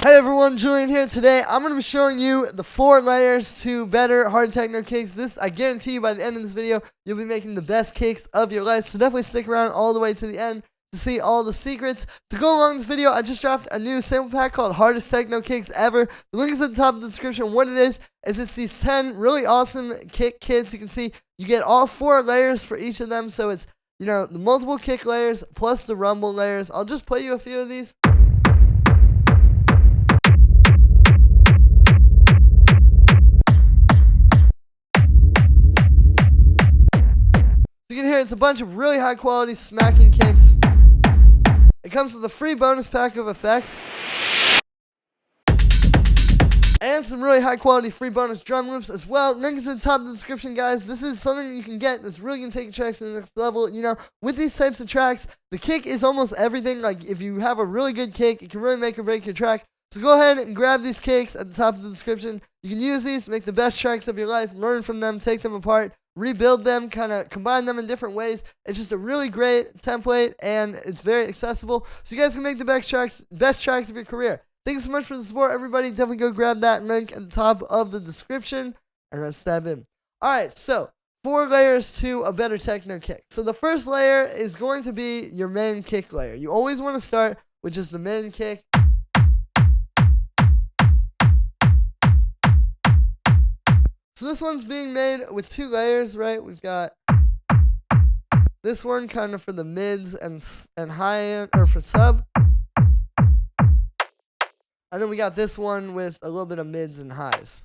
Hey everyone, Julian here. Today I'm going to be showing you the 4 layers to better hard techno kicks. This, I guarantee you, by the end of this video, you'll be making the best kicks of your life. So definitely stick around all the way to the end to see all the secrets. To go along this video, I just dropped a new sample pack called Hardest Techno Kicks Ever. The link is at the top of the description. What it is it's these 10 really awesome kick kits. You can see you get all 4 layers for each of them. So it's, you know, the multiple kick layers plus the rumble layers. I'll just play you a few of these. You can hear it's a bunch of really high quality smacking kicks. It comes with a free bonus pack of effects and some really high quality free bonus drum loops as well. Link is in the top of the description, guys. This is something that you can get that's really going to take your tracks to the next level. You know, with these types of tracks, the kick is almost everything. Like, if you have a really good kick, it can really make or break your track. So go ahead and grab these kicks at the top of the description. You can use these to make the best tracks of your life, learn from them, take them apart, rebuild them, kind of combine them in different ways. It's just a really great template, and it's very accessible, so you guys can make the best tracks of your career. Thank you so much for the support, everybody. Definitely go grab that link at the top of the description, and let's dive in. Alright, so 4 layers to a better techno kick. So the first layer is going to be your main kick layer. You always want to start with just the main kick. So this one's being made with 2 layers, right? We've got this one kind of for the mids and high end, or for sub. And then we got this one with a little bit of mids and highs.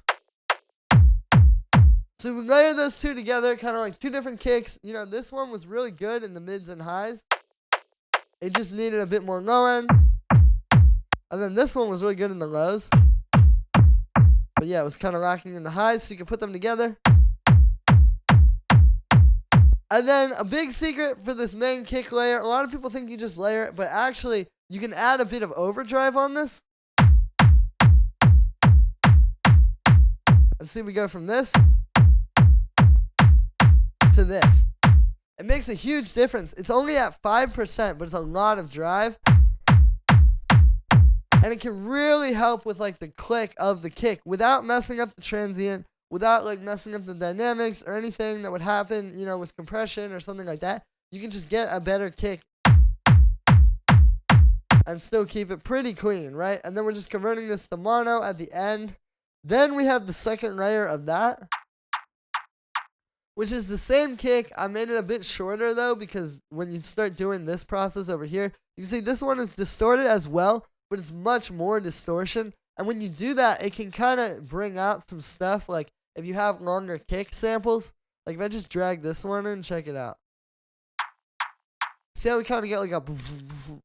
So we layer those 2 together, kind of like 2 different kicks. You know, this one was really good in the mids and highs. It just needed a bit more low end. And then this one was really good in the lows. But yeah, it was kind of lacking in the highs, so you can put them together. And then a big secret for this main kick layer, a lot of people think you just layer it, but actually you can add a bit of overdrive on this. And see, we go from this to this. It makes a huge difference. It's only at 5%, but it's a lot of drive. And it can really help with like the click of the kick without messing up the transient, without like messing up the dynamics or anything that would happen, you know, with compression or something like that. You can just get a better kick and still keep it pretty clean, right? And then we're just converting this to mono at the end. Then we have the second layer of that, which is the same kick. I made it a bit shorter though, because when you start doing this process over here, you can see this one is distorted as well, but it's much more distortion. And when you do that, it can kind of bring out some stuff. Like if you have longer kick samples, like if I just drag this one in, check it out. See how we kind of get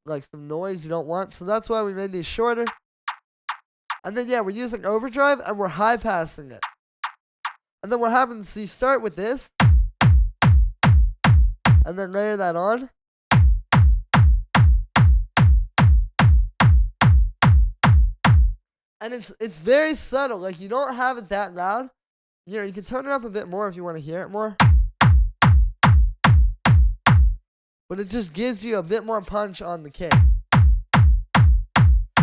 like some noise you don't want? So that's why we made these shorter. And then yeah, we're using overdrive and we're high passing it. And then what happens is you start with this and then layer that on. And it's very subtle. Like, you don't have it that loud. You know, you can turn it up a bit more if you want to hear it more. But it just gives you a bit more punch on the kick.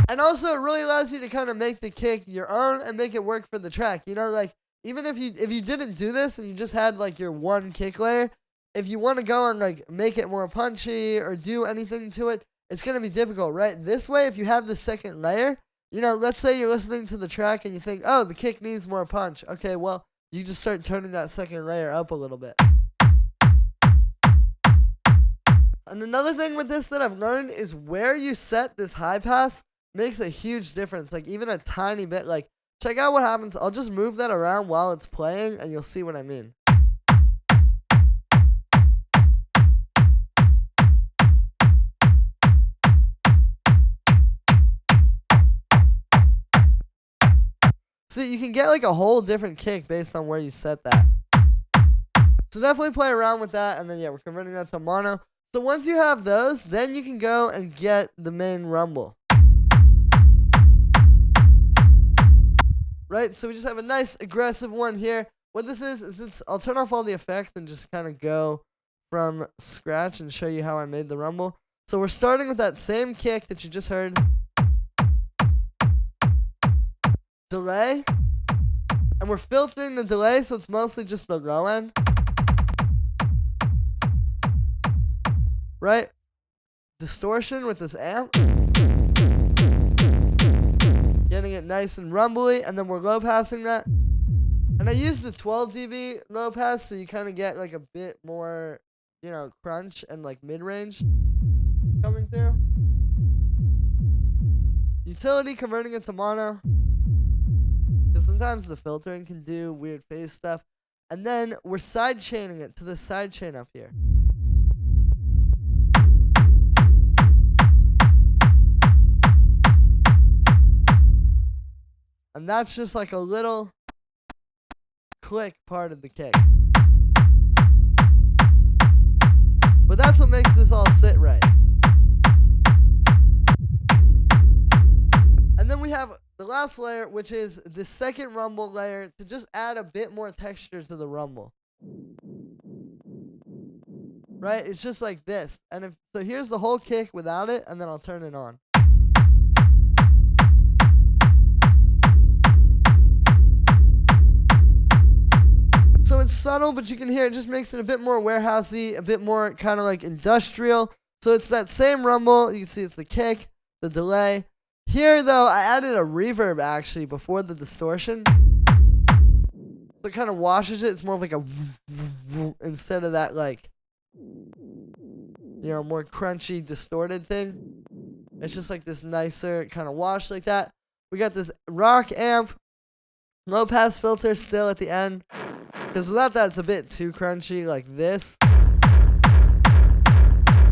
And also, it really allows you to kind of make the kick your own and make it work for the track. You know, like, even if you didn't do this and you just had, like, your one kick layer, if you want to go and, like, make it more punchy or do anything to it, it's going to be difficult, right? This way, if you have the second layer, you know, let's say you're listening to the track and you think, oh, the kick needs more punch. Okay, well, you just start turning that second layer up a little bit. And another thing with this that I've learned is where you set this high pass makes a huge difference. Like, even a tiny bit. Like, check out what happens. I'll just move that around while it's playing and you'll see what I mean. See, you can get like a whole different kick based on where you set that. So definitely play around with that. And then yeah, we're converting that to mono. So once you have those, then you can go and get the main rumble. Right? So we just have a nice aggressive one here. What this is I'll turn off all the effects and just kind of go from scratch and show you how I made the rumble. So we're starting with that same kick that you just heard. delay, and we're filtering the delay, so it's mostly just the low end. Right? Distortion with this amp. Getting it nice and rumbly, and then we're low passing that. And I use the 12 dB low pass, so you kind of get like a bit more, crunch and like mid-range coming through. Utility, converting it to mono, because sometimes the filtering can do weird phase stuff. And then we're side chaining it to the side chain up here. And that's just like a little click part of the kick. But that's what makes this all sit right. And then we have the last layer, which is the second rumble layer, to just add a bit more texture to the rumble. Right? It's just like this. And so here's the whole kick without it, and then I'll turn it on. So it's subtle, but you can hear it just makes it a bit more warehousey, a bit more kind of like industrial. So it's that same rumble. You can see it's the kick, the delay. Here, though, I added a reverb, actually, before the distortion. So it kind of washes it. It's more of like a instead of that, like, more crunchy, distorted thing. It's just like this nicer kind of wash like that. We got this rock amp, low pass filter still at the end. Because without that, it's a bit too crunchy, like this.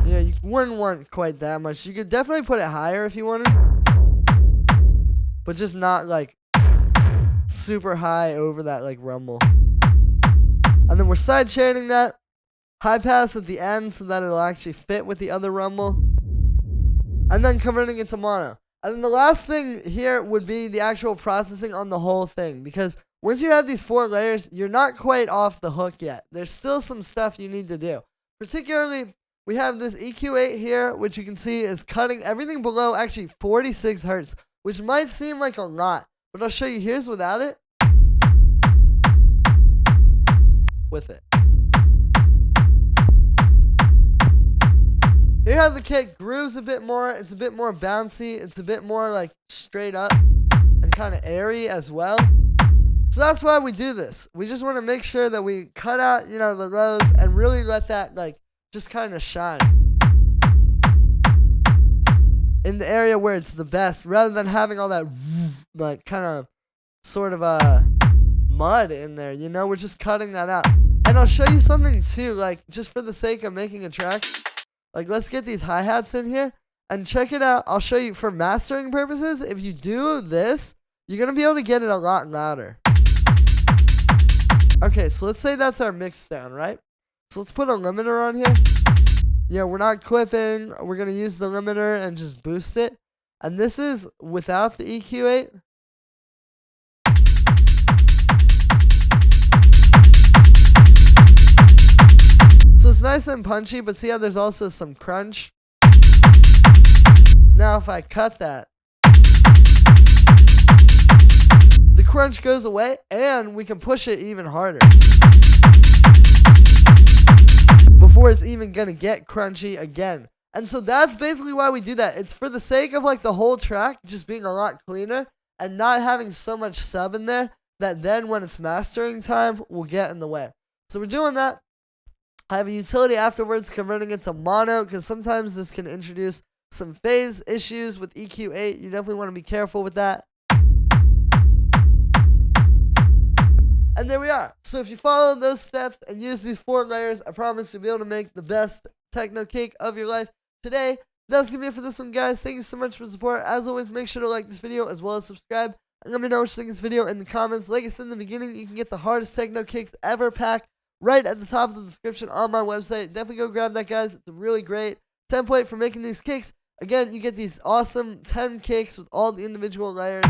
Yeah, you wouldn't want quite that much. You could definitely put it higher if you wanted. But just not, like, super high over that, like, rumble. And then we're side chaining that. High pass at the end so that it'll actually fit with the other rumble. And then converting it to mono. And then the last thing here would be the actual processing on the whole thing. Because once you have these 4 layers, you're not quite off the hook yet. There's still some stuff you need to do. Particularly, we have this EQ8 here, which you can see is cutting everything below actually 46 hertz, which might seem like a lot. But I'll show you. Here's without it. With it. Here how the kick grooves a bit more. It's a bit more bouncy. It's a bit more like straight up and kind of airy as well. So that's why we do this. We just want to make sure that we cut out, the lows and really let that, like, just kind of shine in the area where it's the best, rather than having all that, like, kind of sort of mud in there, We're just cutting that out. And I'll show you something, too, like, just for the sake of making a track. Like, let's get these hi-hats in here and check it out. I'll show you for mastering purposes. If you do this, you're going to be able to get it a lot louder. Okay, so let's say that's our mix down, right? So let's put a limiter on here. Yeah, we're not clipping. We're going to use the limiter and just boost it. And this is without the EQ8. So it's nice and punchy, but see how there's also some crunch? Now if I cut that, the crunch goes away, and we can push it even harder before it's even gonna get crunchy again. And so that's basically why we do that. It's for the sake of like the whole track just being a lot cleaner and not having so much sub in there that then when it's mastering time will get in the way. So we're doing that. I have a utility afterwards converting it to mono, because sometimes this can introduce some phase issues with EQ8. You definitely want to be careful with that. And there we are. So if you follow those steps and use these 4 layers, I promise you'll be able to make the best techno cake of your life. Today, that's going to be it for this one, guys. Thank you so much for the support. As always, make sure to like this video as well as subscribe. And let me know what you think of this video in the comments. Like I said in the beginning, you can get the hardest techno cakes ever pack right at the top of the description on my website. Definitely go grab that, guys. It's a really great template for making these cakes. Again, you get these awesome 10 cakes with all the individual layers.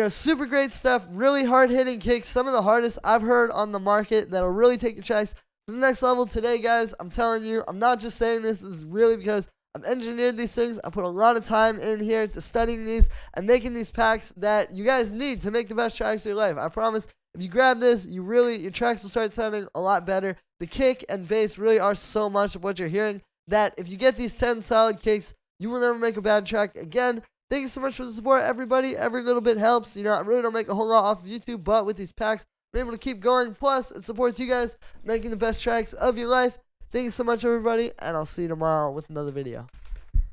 Super great stuff. Really hard-hitting kicks. Some of the hardest I've heard on the market that'll really take your tracks. to the next level today, guys. I'm telling you, I'm not just saying this. This is really because I've engineered these things. I put a lot of time in here to studying these and making these packs that you guys need to make the best tracks of your life. I promise, if you grab this, your tracks will start sounding a lot better. The kick and bass really are so much of what you're hearing that if you get these 10 solid kicks, you will never make a bad track again. Thank you so much for the support, everybody. Every little bit helps. I really don't make a whole lot off of YouTube, but with these packs, I'm able to keep going. Plus, it supports you guys making the best tracks of your life. Thank you so much, everybody, and I'll see you tomorrow with another video.